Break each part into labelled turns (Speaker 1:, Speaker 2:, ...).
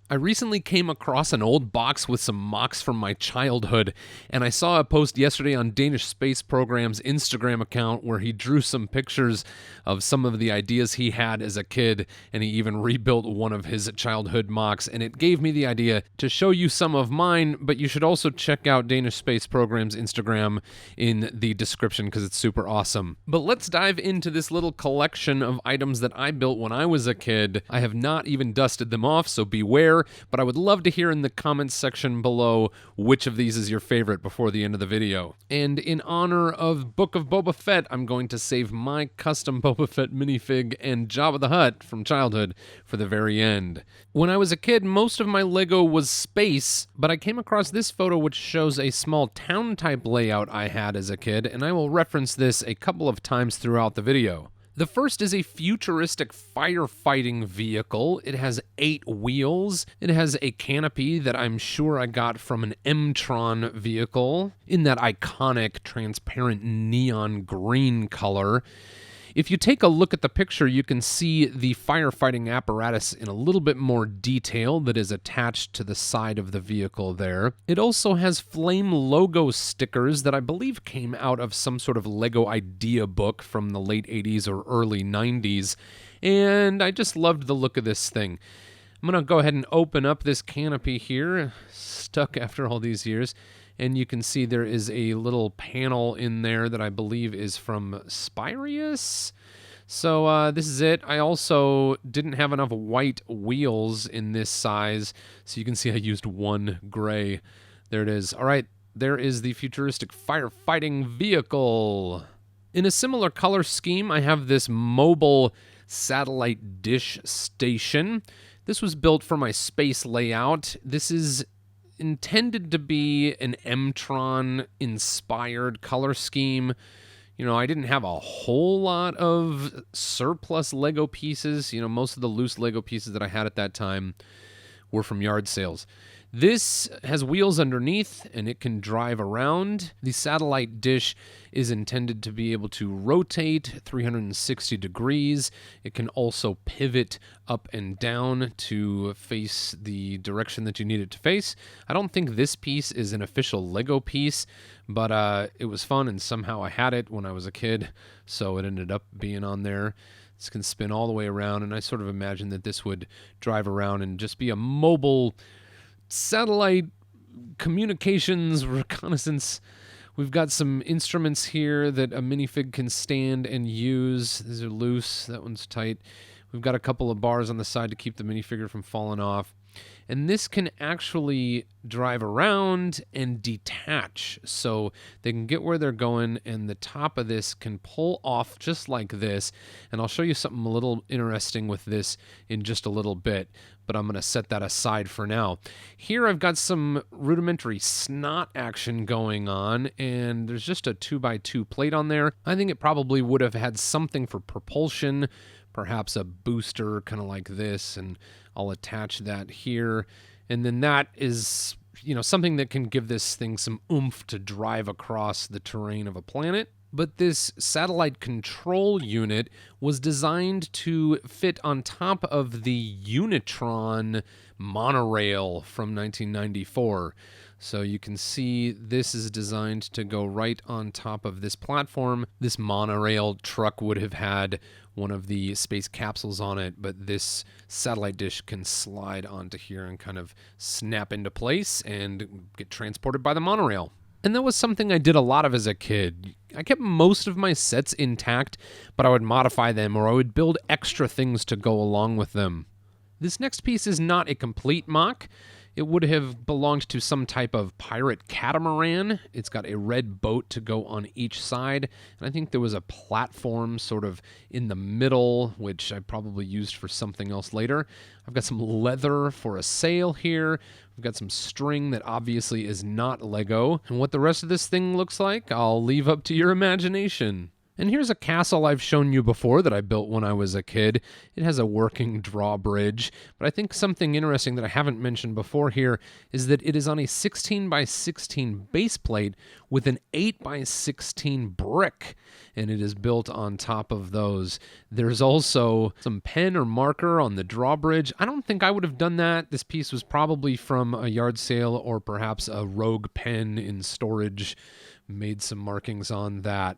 Speaker 1: I recently came across an old box with some mocks from my childhood, and I saw a post yesterday on Danish Space Program's Instagram account where he drew some pictures of some of the ideas he had as a kid, and he even rebuilt one of his childhood mocks, and it gave me the idea to show you some of mine, but you should also check out Danish Space Program's Instagram in the description because it's super awesome. But let's dive into this little collection of items that I built when I was a kid. I have not even dusted them off, so beware. But I would love to hear in the comments section below which of these is your favorite before the end of the video. And in honor of Book of Boba Fett, I'm going to save my custom Boba Fett minifig and Jabba the Hutt from childhood for the very end. When I was a kid, most of my Lego was space, but I came across this photo which shows a small town type layout I had as a kid, and I will reference this a couple of times throughout the video. The first is a futuristic firefighting vehicle. It has 8 wheels. It has a canopy that I'm sure I got from an Mtron vehicle in that iconic transparent neon green color. If you take a look at the picture, you can see the firefighting apparatus in a little bit more detail that is attached to the side of the vehicle there. It also has flame logo stickers that I believe came out of some sort of Lego idea book from the late 80s or early 90s, and I just loved the look of this thing. I'm going to go ahead and open up this canopy here, stuck after all these years. And you can see there is a little panel in there that I believe is from Spyrius. So this is it. I also didn't have enough white wheels in this size, so you can see I used one gray. There it is. All right, there is the futuristic firefighting vehicle. In a similar color scheme, I have this mobile satellite dish station. This was built for my space layout. This is intended to be an Mtron-inspired color scheme. You know, I didn't have a whole lot of surplus Lego pieces. You know, most of the loose Lego pieces that I had at that time were from yard sales. This has wheels underneath, and it can drive around. The satellite dish is intended to be able to rotate 360 degrees. It can also pivot up and down to face the direction that you need it to face. I don't think this piece is an official Lego piece, but it was fun, and somehow I had it when I was a kid, so it ended up being on there. This can spin all the way around, and I sort of imagined that this would drive around and just be a mobile satellite communications reconnaissance. We've got some instruments here that a minifig can stand and use. These are loose. That one's tight. We've got a couple of bars on the side to keep the minifigure from falling off. And this can actually drive around and detach, so they can get where they're going, and the top of this can pull off just like this. And I'll show you something a little interesting with this in just a little bit, but I'm going to set that aside for now. Here I've got some rudimentary snot action going on, and there's just a 2x2 plate on there. I think it probably would have had something for propulsion, perhaps a booster kind of like this, and I'll attach that here. And then that is, you know, something that can give this thing some oomph to drive across the terrain of a planet. But this satellite control unit was designed to fit on top of the Unitron monorail from 1994. So you can see this is designed to go right on top of this platform. This monorail truck would have had one of the space capsules on it, but this satellite dish can slide onto here and kind of snap into place and get transported by the monorail. And that was something I did a lot of as a kid. I kept most of my sets intact, but I would modify them or I would build extra things to go along with them. This next piece is not a complete mock. It would have belonged to some type of pirate catamaran. It's got a red boat to go on each side, and I think there was a platform sort of in the middle, which I probably used for something else later. I've got some leather for a sail here. We've got some string that obviously is not Lego. And what the rest of this thing looks like, I'll leave up to your imagination. And here's a castle I've shown you before that I built when I was a kid. It has a working drawbridge, but I think something interesting that I haven't mentioned before here is that it is on a 16 by 16 base plate with an 8 by 16 brick, and it is built on top of those. There's also some pen or marker on the drawbridge. I don't think I would have done that. This piece was probably from a yard sale or perhaps a rogue pen in storage. Made some markings on that.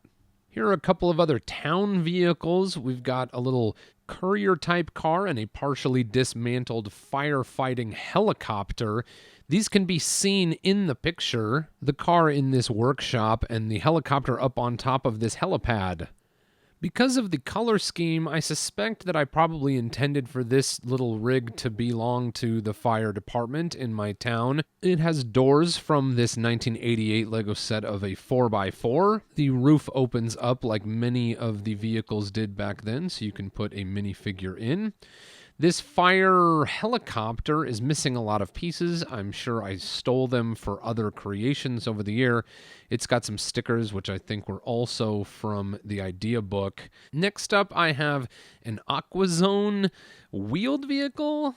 Speaker 1: Here are a couple of other town vehicles. We've got a little courier-type car and a partially dismantled firefighting helicopter. These can be seen in the picture, the car in this workshop and the helicopter up on top of this helipad. Because of the color scheme, I suspect that I probably intended for this little rig to belong to the fire department in my town. It has doors from this 1988 Lego set of a 4x4. The roof opens up like many of the vehicles did back then, so you can put a minifigure in. This fire helicopter is missing a lot of pieces. I'm sure I stole them for other creations over the year. It's got some stickers, which I think were also from the idea book. Next up, I have an AquaZone wheeled vehicle.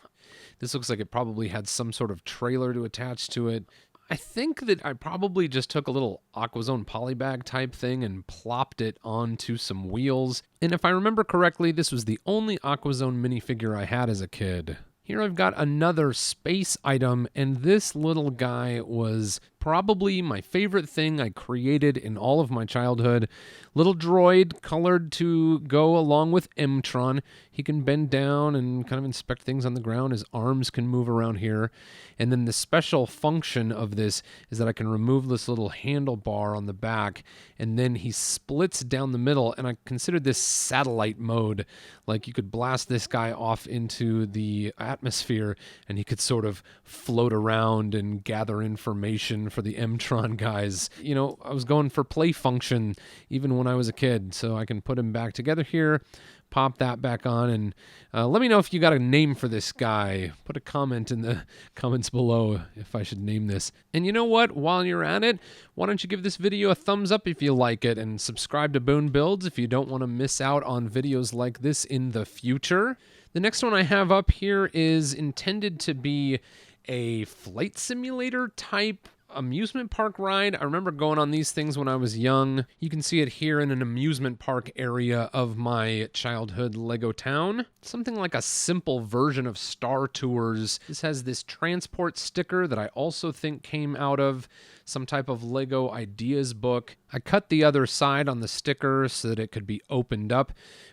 Speaker 1: This looks like it probably had some sort of trailer to attach to it. I think that I probably just took a little AquaZone polybag type thing and plopped it onto some wheels. And if I remember correctly, this was the only AquaZone minifigure I had as a kid. Here I've got another space item, and this little guy was probably my favorite thing I created in all of my childhood. Little droid colored to go along with Mtron. He can bend down and kind of inspect things on the ground. His arms can move around here. And then the special function of this is that I can remove this little handlebar on the back, and then he splits down the middle, and I considered this satellite mode. Like you could blast this guy off into the atmosphere, and he could sort of float around and gather information for the Mtron guys. You know, I was going for play function even when I was a kid, so I can put him back together here, pop that back on, and let me know if you got a name for this guy. Put a comment in the comments below if I should name this. And you know what? While you're at it, why don't you give this video a thumbs up if you like it, and subscribe to Boone Builds if you don't want to miss out on videos like this in the future. The next one I have up here is intended to be a flight simulator type amusement park ride. I remember going on these things when I was young. You can see it here in an amusement park area of my childhood Lego town. Something like a simple version of Star Tours. This has this transport sticker that I also think came out of some type of Lego ideas book. I cut the other side on the sticker so that it could be opened up,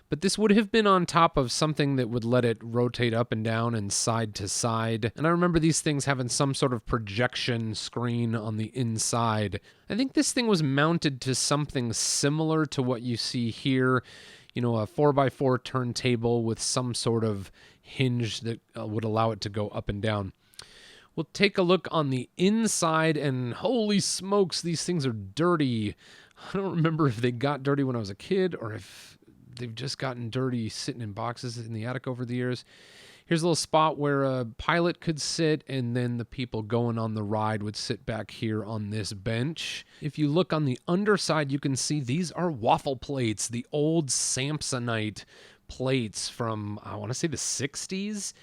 Speaker 1: but this would have been on top of something that would let it rotate up and down and side to side. And I remember these things having some sort of projection screen on the inside. I think this thing was mounted to something similar to what you see here. You know, a 4x4 turntable with some sort of hinge that would allow it to go up and down. We'll take a look on the inside, and holy smokes, these things are dirty. I don't remember if they got dirty when I was a kid or if they've just gotten dirty sitting in boxes in the attic over the years. Here's a little spot where a pilot could sit, and then the people going on the ride would sit back here on this bench. If you look on the underside, you can see these are waffle plates, the old Samsonite plates from, I want to say, the 60s.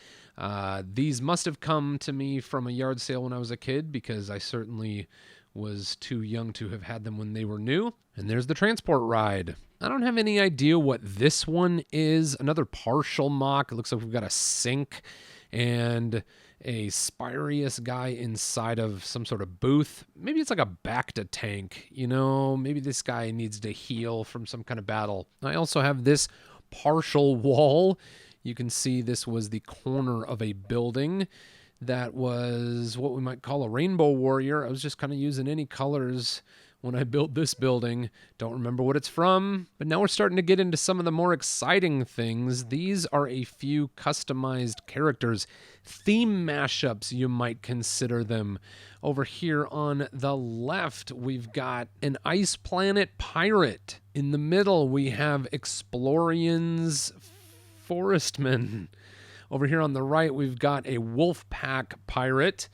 Speaker 1: These must have come to me from a yard sale when I was a kid, because I certainly was too young to have had them when they were new. And there's the transport ride. I don't have any idea what this one is. Another partial mock. It looks like we've got a sink and a Spirius guy inside of some sort of booth. Maybe it's like a Bacta tank, you know? Maybe this guy needs to heal from some kind of battle. I also have this partial wall. You can see this was the corner of a building that was what we might call a rainbow warrior. I was just kind of using any colors when I built this building. Don't remember what it's from, but now we're starting to get into some of the more exciting things. These are a few customized characters, theme mashups, you might consider them. Over here on the left, we've got an Ice Planet pirate. In the middle, we have Explorians Forestman. Over here on the right, we've got a Wolfpack pirate.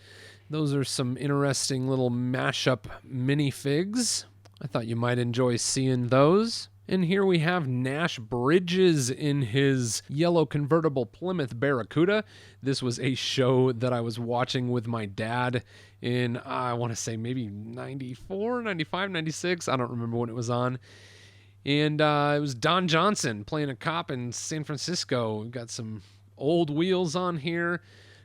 Speaker 1: Those are some interesting little mashup minifigs. I thought you might enjoy seeing those. And here we have Nash Bridges in his yellow convertible Plymouth Barracuda. This was a show that I was watching with my dad in, I want to say maybe 94, 95, 96. I don't remember when it was on. And it was Don Johnson playing a cop in San Francisco. We've got some old wheels on here,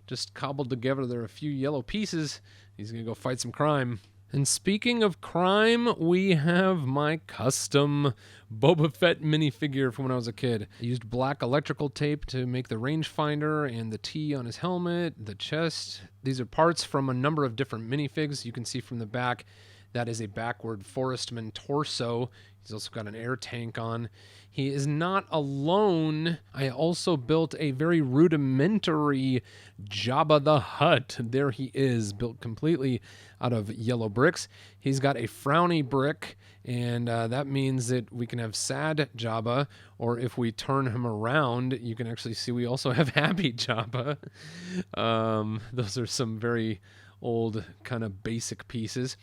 Speaker 1: just cobbled together. There are a few yellow pieces. He's going to go fight some crime. And speaking of crime, we have my custom Boba Fett minifigure from when I was a kid. I used black electrical tape to make the rangefinder and the T on his helmet, the chest. These are parts from a number of different minifigs. You can see from the back, that is a backward Forestman torso. He's also got an air tank on. He is not alone. I also built a very rudimentary Jabba the Hutt. There he is, built completely out of yellow bricks. He's got a frowny brick, and that means that we can have sad Jabba, or if we turn him around, you can actually see we also have happy Jabba. Those are some very old kind of basic pieces.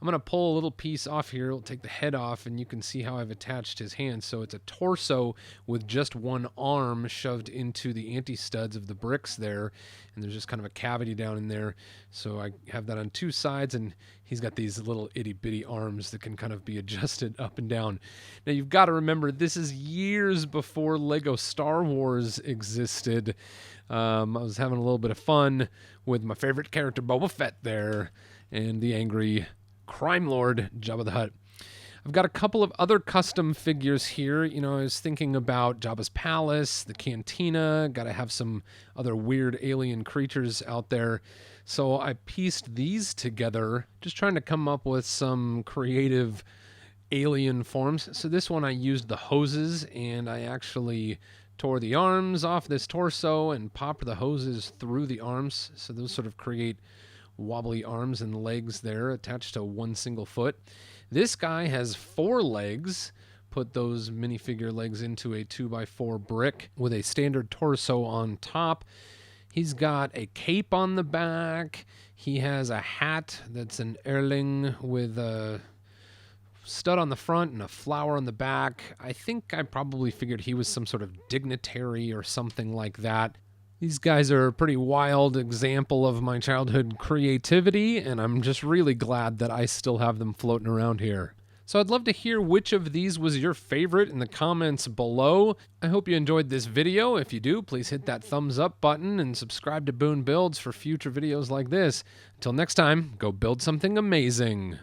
Speaker 1: I'm going to pull a little piece off here. I'll take the head off, and you can see how I've attached his hands. So it's a torso with just one arm shoved into the anti-studs of the bricks there, and there's just kind of a cavity down in there. So I have that on two sides, and he's got these little itty-bitty arms that can kind of be adjusted up and down. Now, you've got to remember, this is years before Lego Star Wars existed. I was having a little bit of fun with my favorite character, Boba Fett, there, and the angry crime lord Jabba the Hutt. I've got a couple of other custom figures here. You know, I was thinking about Jabba's palace, the cantina, got to have some other weird alien creatures out there. So I pieced these together, just trying to come up with some creative alien forms. So this one I used the hoses, and I actually tore the arms off this torso and popped the hoses through the arms. So those sort of create wobbly arms and legs there attached to one single foot. This guy has 4 legs. Put those minifigure legs into a 2x4 brick with a standard torso on top. He's got a cape on the back. He has a hat that's an Erling with a stud on the front and a flower on the back. I think I probably figured he was some sort of dignitary or something like that. These guys are a pretty wild example of my childhood creativity, and I'm just really glad that I still have them floating around here. So I'd love to hear which of these was your favorite in the comments below. I hope you enjoyed this video. If you do, please hit that thumbs up button and subscribe to Boone Builds for future videos like this. Until next time, go build something amazing.